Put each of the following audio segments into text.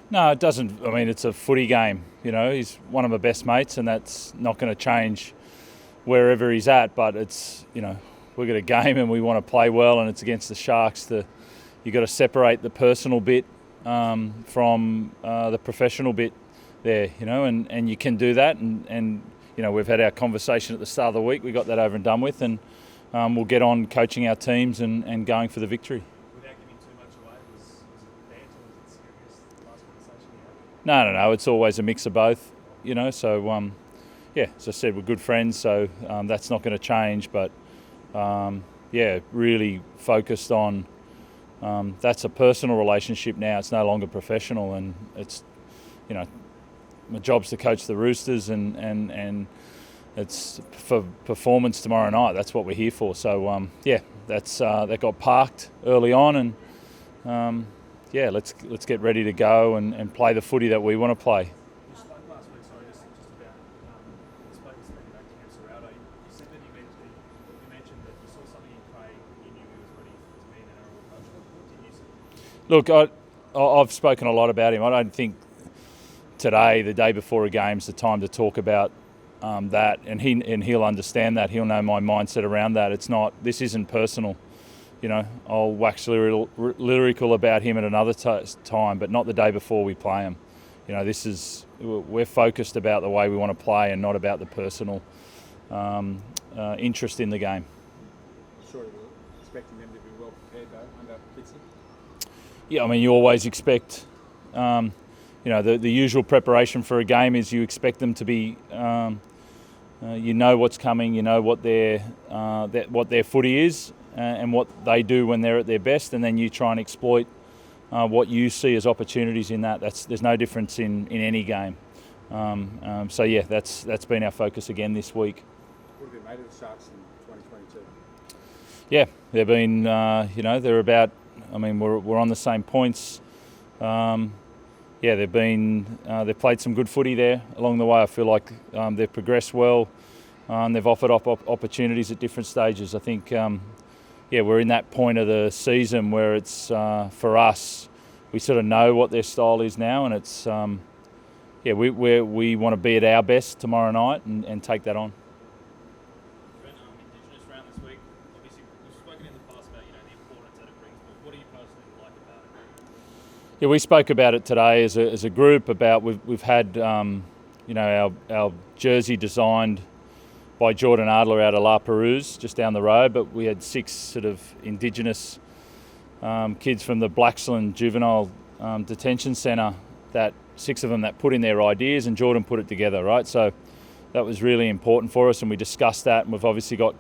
No, it doesn't. I mean, it's a footy game. He's one of my best mates, and that's not going to change wherever he's at. But we've got a game and we want to play well, and it's against the Sharks. You've got to separate the personal bit from the professional bit there, and you can do that. And we've had our conversation at the start of the week. We got that over and done with, and we'll get on coaching our teams and going for the victory. Without giving too much away, was it bad or was it serious, the last conversation you had? No. It's always a mix of both, So, as I said, we're good friends, so that's not going to change. But, really focused on that's a personal relationship now. It's no longer professional, and it's, my job's to coach the Roosters, and it's for performance tomorrow night. That's what we're here for. So, that got parked early on, and let's get ready to go and play the footy that we want to play. You spoke last week, just about, speaking back to Capsarado, you said that you mentioned that you saw something in Craig, you knew he was ready to be an NRL coach. What did you see? Look, I've spoken a lot about him. I don't think today, the day before a game, is the time to talk about that, and he'll understand that. He'll know my mindset around that. This isn't personal. I'll wax lyrical about him at another time, but not the day before we play him. We're focused about the way we want to play and not about the personal interest in the game. Sure, we're expecting them to be well prepared though under Fitzy. Yeah, I mean, you always expect. The usual preparation for a game is you expect them to be, what's coming, what their footy is, and what they do when they're at their best, and then you try and exploit what you see as opportunities in that. There's no difference in any game. That's been our focus again this week. What have you made of the Sharks in 2022? Yeah, they've been, they're about. I mean, we're on the same points. They've played some good footy there along the way. I feel like they've progressed well. They've offered up opportunities at different stages. I think, we're in that point of the season where it's, for us, we sort of know what their style is now, and it's, we want to be at our best tomorrow night and take that on. Indigenous Round this week. Obviously, we've spoken in the past about the importance that it brings, but what do you personally like about it? Yeah, we spoke about it today as a group. About we've had our jersey designed by Jordan Adler out of La Perouse, just down the road. But we had 6 sort of Indigenous kids from the Blaxland Juvenile Detention Centre. That 6 of them that put in their ideas, and Jordan put it together. Right, so that was really important for us, and we discussed that. And we've obviously got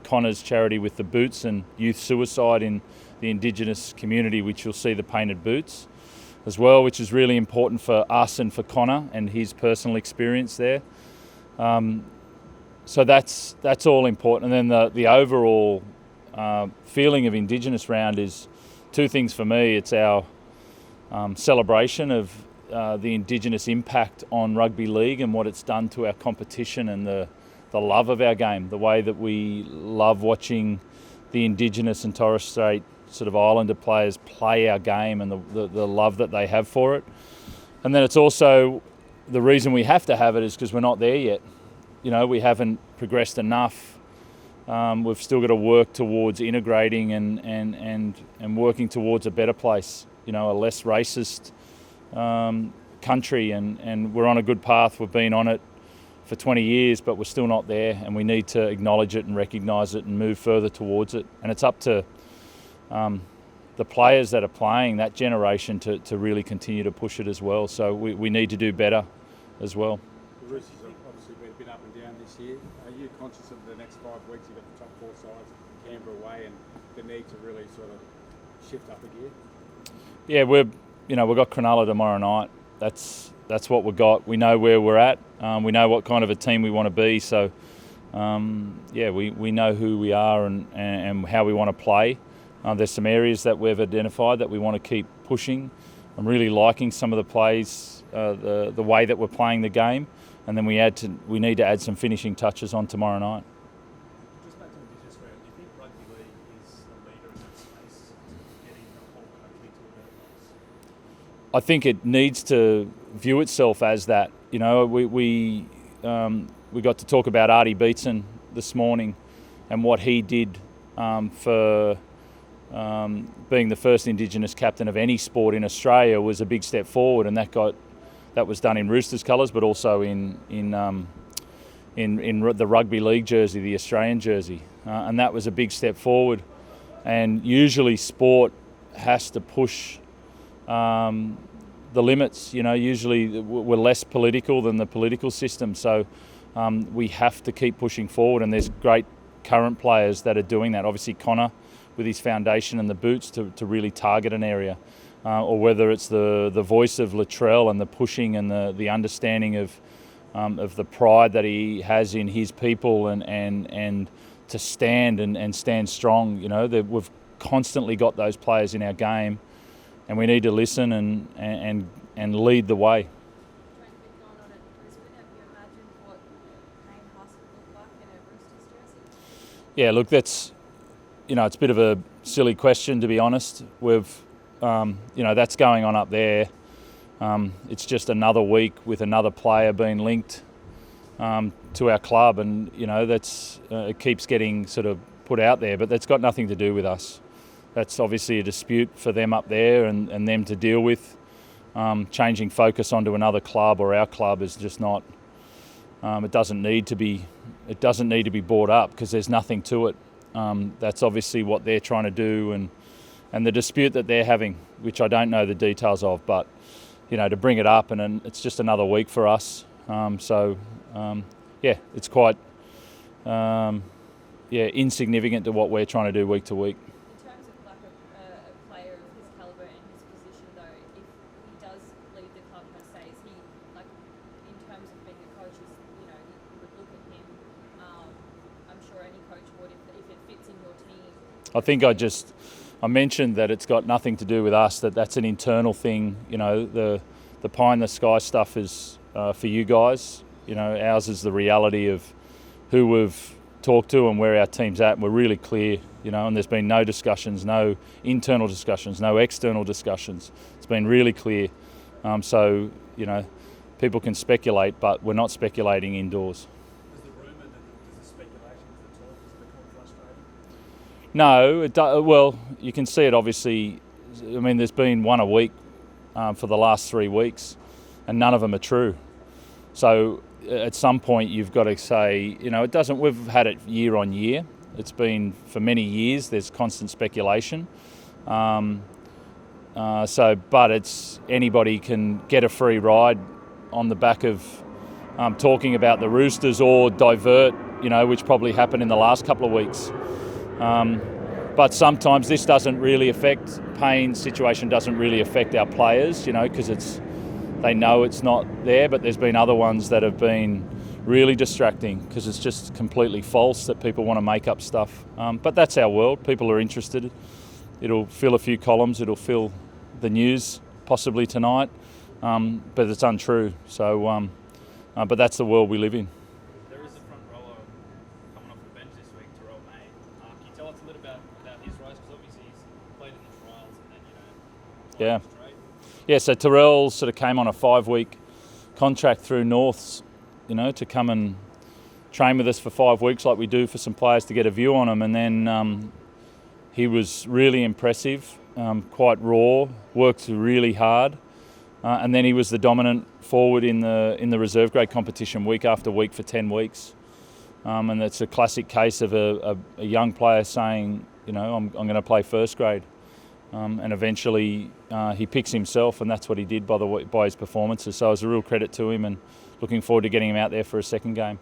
Connor's charity with the boots and youth suicide in the Indigenous community, which you'll see the painted boots as well, which is really important for us and for Connor and his personal experience there. So that's all important. And then the overall feeling of Indigenous Round is 2 things for me. It's our celebration of the Indigenous impact on rugby league and what it's done to our competition and the love of our game, the way that we love watching the Indigenous and Torres Strait sort of Islander players play our game and the love that they have for it. And then it's also the reason we have to have it is because we're not there yet. We haven't progressed enough. We've still got to work towards integrating and working towards a better place, a less racist country, and we're on a good path. We've been on it for 20 years, but we're still not there, and we need to acknowledge it and recognise it and move further towards it. And it's up to the players that are playing that generation to really continue to push it as well. So we need to do better as well. The Roosters have obviously been a bit up and down this year. Are you conscious of the next 5 weeks? You've got the top 4 sides, Canberra away, and the need to really sort of shift up a gear? Yeah, we've got Cronulla tomorrow night. That's what we've got. We know where we're at. We know what kind of a team we want to be. So, we know who we are and how we want to play. There's some areas that we've identified that we want to keep pushing. I'm really liking some of the plays, the way that we're playing the game, and then we need to add some finishing touches on tomorrow night. Just back to Indigenous Round, do you think rugby league is a leader in that space, getting the whole country to a better place? I think it needs to view itself as that. You know, we got to talk about Artie Beetson this morning and what he did for being the first Indigenous captain of any sport in Australia was a big step forward, and that was done in Roosters colours, but also in the rugby league jersey, the Australian jersey, and that was a big step forward. And usually sport has to push the limits. You know, usually we're less political than the political system, so we have to keep pushing forward, and there's great current players that are doing that. Obviously Connor with his foundation and the boots to really target an area, or whether it's the voice of Latrell and the pushing and the understanding of the pride that he has in his people and to stand and stand strong. You know, we've constantly got those players in our game, and we need to listen and lead the way. Yeah, look, that's, you know, it's a bit of a silly question, to be honest. We've, you know, that's going on up there. It's just another week with another player being linked to our club, and you know that's it keeps getting sort of put out there, but that's got nothing to do with us. That's obviously a dispute for them up there and them to deal with. Changing focus onto another club or our club is just not. It doesn't need to be brought up because there's nothing to it. That's obviously what they're trying to do, and the dispute that they're having, which I don't know the details of, but you know, to bring it up, and it's just another week for us. Yeah, it's quite insignificant to what we're trying to do week to week. In terms of like a player of his calibre and his position, though, if he does leave the club per se, is he, like, in terms of being a coach, is, you know, you would look at him, I'm sure any coach would, if it fits in your team. I think I mentioned that it's got nothing to do with us, that's an internal thing. You know, the pie in the sky stuff is for you guys. You know, ours is the reality of who we've talked to and where our team's at. And we're really clear, you know, and there's been no discussions, no internal discussions, no external discussions. It's been really clear. So, you know, people can speculate, but we're not speculating indoors. Is the rumour that there's a speculation, is the talk, has it become frustrating? No, well, you can see it obviously. I mean, there's been one a week for the last 3 weeks, and none of them are true. So at some point you've got to say, you know, it doesn't. We've had it year on year. It's been for many years. There's constant speculation. But it's anybody can get a free ride on the back of talking about the Roosters or divert, you know, which probably happened in the last couple of weeks. But sometimes this doesn't really affect, Payne's situation doesn't really affect our players, you know, because they know it's not there, but there's been other ones that have been really distracting because it's just completely false that people want to make up stuff. But that's our world. People are interested. It'll fill a few columns. It'll fill the news possibly tonight, but it's untrue. So, but that's the world we live in. There is a front rower coming off the bench this week, Trent Robinson. Can you tell us a little about his rise? Because obviously he's played in the trials and then, you know, Yeah. Yeah, so Terrell sort of came on a 5-week contract through Norths, you know, to come and train with us for 5 weeks like we do for some players to get a view on him. And then he was really impressive, quite raw, worked really hard. And then he was the dominant forward in the reserve grade competition week after week for 10 weeks. And it's a classic case of a young player saying, you know, I'm going to play first grade. And eventually he picks himself, and that's what he did by his performances. So it was a real credit to him, and looking forward to getting him out there for a second game.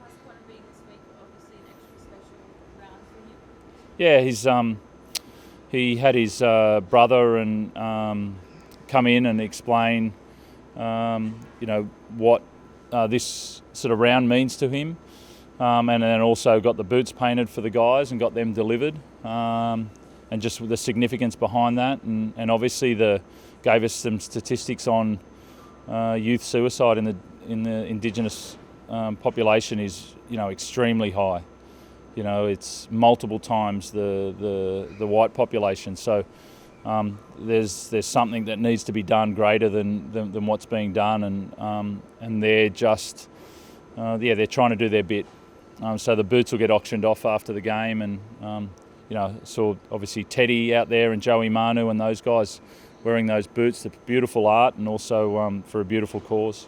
How's it going to be this week? Obviously an extra special round for him. Yeah, he had his brother and come in and explain, you know, what this sort of round means to him, and then also got the boots painted for the guys and got them delivered. And just the significance behind that, and obviously gave us some statistics on youth suicide in the Indigenous population is, you know, extremely high. You know, it's multiple times the white population. So there's something that needs to be done greater than what's being done, and they're just they're trying to do their bit. So the boots will get auctioned off after the game, and saw obviously Teddy out there and Joey Manu and those guys wearing those boots. The beautiful art, and also for a beautiful cause.